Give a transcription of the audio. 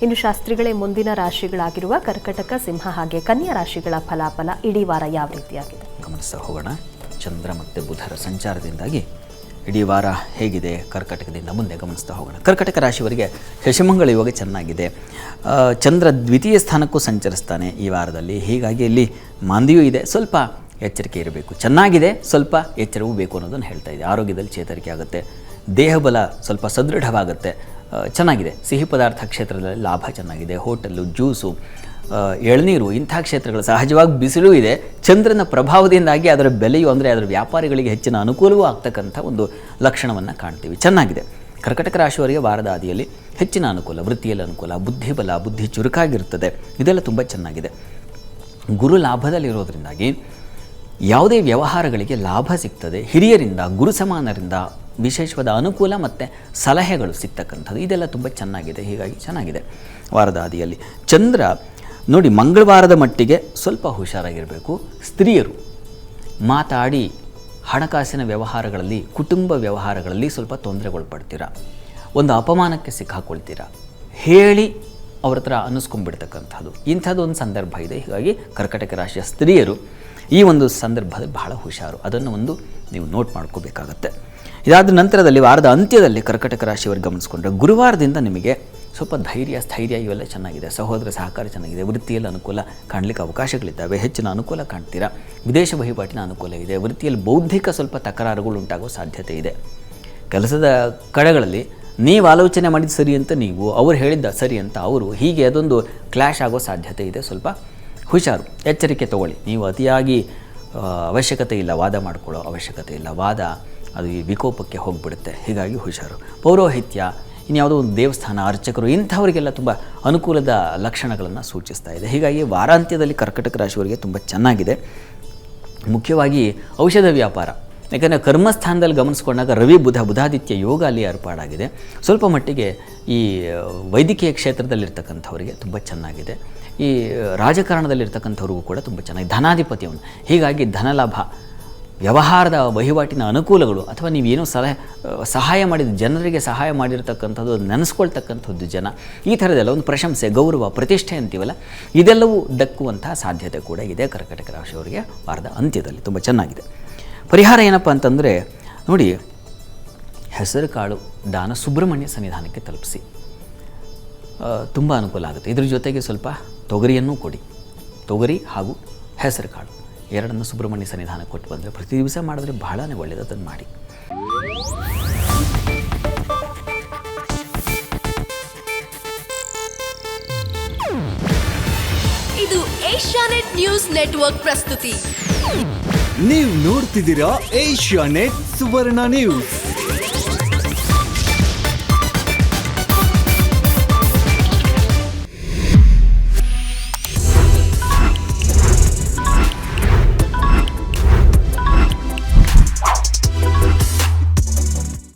ಇನ್ನು ಶಾಸ್ತ್ರಿಗಳೇ, ಮುಂದಿನ ರಾಶಿಗಳಾಗಿರುವ ಕರ್ಕಟಕ, ಸಿಂಹ ಹಾಗೆ ಕನ್ಯಾ ರಾಶಿಗಳ ಫಲಾಫಲ ಇಡೀ ವಾರ ಯಾವ ರೀತಿಯಾಗಿದೆ ಗಮನಿಸ್ತಾ ಹೋಗೋಣ. ಚಂದ್ರ ಮತ್ತು ಬುಧರ ಸಂಚಾರದಿಂದಾಗಿ ಇಡೀ ವಾರ ಹೇಗಿದೆ ಕರ್ಕಟಕದಿಂದ ಮುಂದೆ ಗಮನಿಸ್ತಾ ಹೋಗೋಣ. ಕರ್ಕಟಕ ರಾಶಿಯವರಿಗೆ ಶಶಿಮಂಗಳ ಯೋಗ ಚೆನ್ನಾಗಿದೆ. ಚಂದ್ರ ದ್ವಿತೀಯ ಸ್ಥಾನಕ್ಕೂ ಸಂಚರಿಸ್ತಾನೆ ಈ ವಾರದಲ್ಲಿ. ಹೀಗಾಗಿ ಇಲ್ಲಿ ಮಾಂದಿಯೂ ಇದೆ, ಸ್ವಲ್ಪ ಎಚ್ಚರಿಕೆ ಇರಬೇಕು. ಚೆನ್ನಾಗಿದೆ, ಸ್ವಲ್ಪ ಎಚ್ಚರವೂ ಬೇಕು ಅನ್ನೋದನ್ನು ಹೇಳ್ತಾ ಇದೆ. ಆರೋಗ್ಯದಲ್ಲಿ ಚೇತರಿಕೆ ಆಗುತ್ತೆ, ದೇಹಬಲ ಸ್ವಲ್ಪ ಸದೃಢವಾಗುತ್ತೆ, ಚೆನ್ನಾಗಿದೆ. ಸಿಹಿ ಪದಾರ್ಥ ಕ್ಷೇತ್ರದಲ್ಲಿ ಲಾಭ ಚೆನ್ನಾಗಿದೆ. ಹೋಟೆಲ್ಲು, ಜ್ಯೂಸು, ಎಳನೀರು ಇಂಥ ಕ್ಷೇತ್ರಗಳು, ಸಹಜವಾಗಿ ಬಿಸಿಲೂ ಇದೆ. ಚಂದ್ರನ ಪ್ರಭಾವದಿಂದಾಗಿ ಅದರ ಬೆಲೆಯು ಅಂದರೆ ಅದರ ವ್ಯಾಪಾರಿಗಳಿಗೆ ಹೆಚ್ಚಿನ ಅನುಕೂಲವೂ ಆಗ್ತಕ್ಕಂಥ ಒಂದು ಲಕ್ಷಣವನ್ನು ಕಾಣ್ತೀವಿ. ಚೆನ್ನಾಗಿದೆ. ಕರ್ಕಟಕ ರಾಶಿಯವರಿಗೆ ವಾರದ ಆದಿಯಲ್ಲಿ ಹೆಚ್ಚಿನ ಅನುಕೂಲ, ವೃತ್ತಿಯಲ್ಲಿ ಅನುಕೂಲ, ಬುದ್ಧಿಬಲ, ಬುದ್ಧಿ ಚುರುಕಾಗಿರುತ್ತದೆ. ಇದೆಲ್ಲ ತುಂಬ ಚೆನ್ನಾಗಿದೆ. ಗುರು ಲಾಭದಲ್ಲಿರೋದ್ರಿಂದಾಗಿ ಯಾವುದೇ ವ್ಯವಹಾರಗಳಿಗೆ ಲಾಭ ಸಿಗ್ತದೆ. ಹಿರಿಯರಿಂದ, ಗುರು ಸಮಾನರಿಂದ ವಿಶೇಷವಾದ ಅನುಕೂಲ ಮತ್ತು ಸಲಹೆಗಳು ಸಿಗ್ತಕ್ಕಂಥದ್ದು, ಇದೆಲ್ಲ ತುಂಬ ಚೆನ್ನಾಗಿದೆ. ಹೀಗಾಗಿ ಚೆನ್ನಾಗಿದೆ ವಾರದ ಆದಿಯಲ್ಲಿ. ಚಂದ್ರ ನೋಡಿ, ಮಂಗಳವಾರದ ಮಟ್ಟಿಗೆ ಸ್ವಲ್ಪ ಹುಷಾರಾಗಿರಬೇಕು. ಸ್ತ್ರೀಯರು ಮಾತಾಡಿ ಹಣಕಾಸಿನ ವ್ಯವಹಾರಗಳಲ್ಲಿ, ಕುಟುಂಬ ವ್ಯವಹಾರಗಳಲ್ಲಿ ಸ್ವಲ್ಪ ತೊಂದರೆಗೊಳ್ಪಡ್ತೀರಾ, ಒಂದು ಅಪಮಾನಕ್ಕೆ ಸಿಕ್ಕಾಕೊಳ್ತೀರಾ, ಹೇಳಿ ಅವ್ರ ಹತ್ರ ಅನ್ನಿಸ್ಕೊಂಡ್ಬಿಡ್ತಕ್ಕಂಥದ್ದು, ಇಂಥದ್ದು ಒಂದು ಸಂದರ್ಭ ಇದೆ. ಹೀಗಾಗಿ ಕರ್ಕಟಕ ರಾಶಿಯ ಸ್ತ್ರೀಯರು ಈ ಒಂದು ಸಂದರ್ಭದಲ್ಲಿ ಬಹಳ ಹುಷಾರು, ಅದನ್ನು ನೀವು ನೋಟ್ ಮಾಡ್ಕೋಬೇಕಾಗತ್ತೆ. ಇದಾದ ನಂತರದಲ್ಲಿ ವಾರದ ಅಂತ್ಯದಲ್ಲಿ ಕರ್ಕಟಕ ರಾಶಿಯವರಿಗೆ ಗಮನಿಸ್ಕೊಂಡ್ರೆ ಗುರುವಾರದಿಂದ ನಿಮಗೆ ಸ್ವಲ್ಪ ಧೈರ್ಯ, ಸ್ಥೈರ್ಯ ಇವೆಲ್ಲ ಚೆನ್ನಾಗಿದೆ. ಸಹೋದರ ಸಹಕಾರ ಚೆನ್ನಾಗಿದೆ. ವೃತ್ತಿಯಲ್ಲಿ ಅನುಕೂಲ ಕಾಣಲಿಕ್ಕೆ ಅವಕಾಶಗಳಿದ್ದಾವೆ. ಹೆಚ್ಚಿನ ಅನುಕೂಲ ಕಾಣ್ತೀರಾ. ವಿದೇಶ ವಹಿವಾಟಿನ ಅನುಕೂಲ ಇದೆ. ವೃತ್ತಿಯಲ್ಲಿ ಬೌದ್ಧಿಕ ಸ್ವಲ್ಪ ತಕರಾರುಗಳು ಉಂಟಾಗೋ ಸಾಧ್ಯತೆ ಇದೆ. ಕೆಲಸದ ಕಡೆಗಳಲ್ಲಿ ನೀವು ಆಲೋಚನೆ ಮಾಡಿದ್ದು ಸರಿ ಅಂತ ನೀವು, ಅವ್ರು ಹೇಳಿದ್ದ ಸರಿ ಅಂತ ಅವರು, ಹೀಗೆ ಅದೊಂದು ಕ್ಲ್ಯಾಶ್ ಆಗೋ ಸಾಧ್ಯತೆ ಇದೆ. ಸ್ವಲ್ಪ ಹುಷಾರು, ಎಚ್ಚರಿಕೆ ತಗೊಳ್ಳಿ. ನೀವು ಅತಿಯಾಗಿ ಅವಶ್ಯಕತೆ ಇಲ್ಲ ವಾದ ಮಾಡಿಕೊಳ್ಳೋ ಅವಶ್ಯಕತೆ ಇಲ್ಲ. ವಾದ ಅದು ಈ ವಿಕೋಪಕ್ಕೆ ಹೋಗಿಬಿಡುತ್ತೆ. ಹೀಗಾಗಿ ಹುಷಾರು. ಪೌರೋಹಿತ್ಯ, ಇನ್ಯಾವುದೋ ಒಂದು ದೇವಸ್ಥಾನ, ಅರ್ಚಕರು, ಇಂಥವರಿಗೆಲ್ಲ ತುಂಬ ಅನುಕೂಲದ ಲಕ್ಷಣಗಳನ್ನು ಸೂಚಿಸ್ತಾ ಇದೆ. ಹೀಗಾಗಿ ವಾರಾಂತ್ಯದಲ್ಲಿ ಕರ್ಕಟಕ ರಾಶಿಯವರಿಗೆ ತುಂಬ ಚೆನ್ನಾಗಿದೆ. ಮುಖ್ಯವಾಗಿ ಔಷಧ ವ್ಯಾಪಾರ, ಯಾಕಂದರೆ ಕರ್ಮಸ್ಥಾನದಲ್ಲಿ ಗಮನಿಸ್ಕೊಂಡಾಗ ರವಿ ಬುಧಾದಿತ್ಯ ಯೋಗ ಅಲ್ಲಿ ಏರ್ಪಾಡಾಗಿದೆ. ಸ್ವಲ್ಪ ಮಟ್ಟಿಗೆ ಈ ವೈದ್ಯಕೀಯ ಕ್ಷೇತ್ರದಲ್ಲಿರ್ತಕ್ಕಂಥವರಿಗೆ ತುಂಬ ಚೆನ್ನಾಗಿದೆ. ಈ ರಾಜಕಾರಣದಲ್ಲಿರ್ತಕ್ಕಂಥವ್ರಿಗೂ ಕೂಡ ತುಂಬ ಚೆನ್ನಾಗಿದೆ. ಧನಾಧಿಪತಿಯವನು, ಹೀಗಾಗಿ ಧನಲಾಭ, ವ್ಯವಹಾರದ ವಹಿವಾಟಿನ ಅನುಕೂಲಗಳು, ಅಥವಾ ನೀವೇನೋ ಸಹಾಯ ಮಾಡಿದ ಜನರಿಗೆ ಸಹಾಯ ಮಾಡಿರ್ತಕ್ಕಂಥದ್ದು, ನೆನೆಸ್ಕೊಳ್ತಕ್ಕಂಥದ್ದು ಜನ, ಈ ಥರದ್ದೆಲ್ಲ ಒಂದು ಪ್ರಶಂಸೆ, ಗೌರವ, ಪ್ರತಿಷ್ಠೆ ಅಂತೀವಲ್ಲ, ಇದೆಲ್ಲವೂ ದಕ್ಕುವಂತಹ ಸಾಧ್ಯತೆ ಕೂಡ ಇದೆ ಕರ್ಕಟಕ ರಾಶಿಯವರಿಗೆ ವಾರದ ಅಂತ್ಯದಲ್ಲಿ. ತುಂಬ ಚೆನ್ನಾಗಿದೆ. ಪರಿಹಾರ ಏನಪ್ಪ ಅಂತಂದರೆ ನೋಡಿ, ಹೆಸರು ಕಾಳು ದಾನ ಸುಬ್ರಹ್ಮಣ್ಯ ಸನ್ನಿಧಾನಕ್ಕೆ ತಲುಪಿಸಿ, ತುಂಬ ಅನುಕೂಲ ಆಗುತ್ತೆ. ಇದ್ರ ಜೊತೆಗೆ ಸ್ವಲ್ಪ ತೊಗರಿಯನ್ನು ಕೊಡಿ. ತೊಗರಿ ಹಾಗೂ ಹೆಸರು ಕಾಳು ಎರಡನ್ನು ಸುಬ್ರಹ್ಮಣ್ಯ ಸನ್ನಿಧಾನಕ್ಕೆ ಕೊಟ್ಟು ಬಂದರೆ, ಪ್ರತಿ ದಿವಸ ಮಾಡಿದ್ರೆ ಬಹಳನೇ ಒಳ್ಳೆಯದು. ಅದನ್ನು ಮಾಡಿ. ಇದು ಏಷ್ಯಾನೆಟ್ ನ್ಯೂಸ್ ನೆಟ್ವರ್ಕ್ ಪ್ರಸ್ತುತಿ. ನೀವು ನೋಡ್ತಿದ್ದೀರಾ ಏಷ್ಯಾನೆಟ್ ಸುವರ್ಣ ನ್ಯೂಸ್.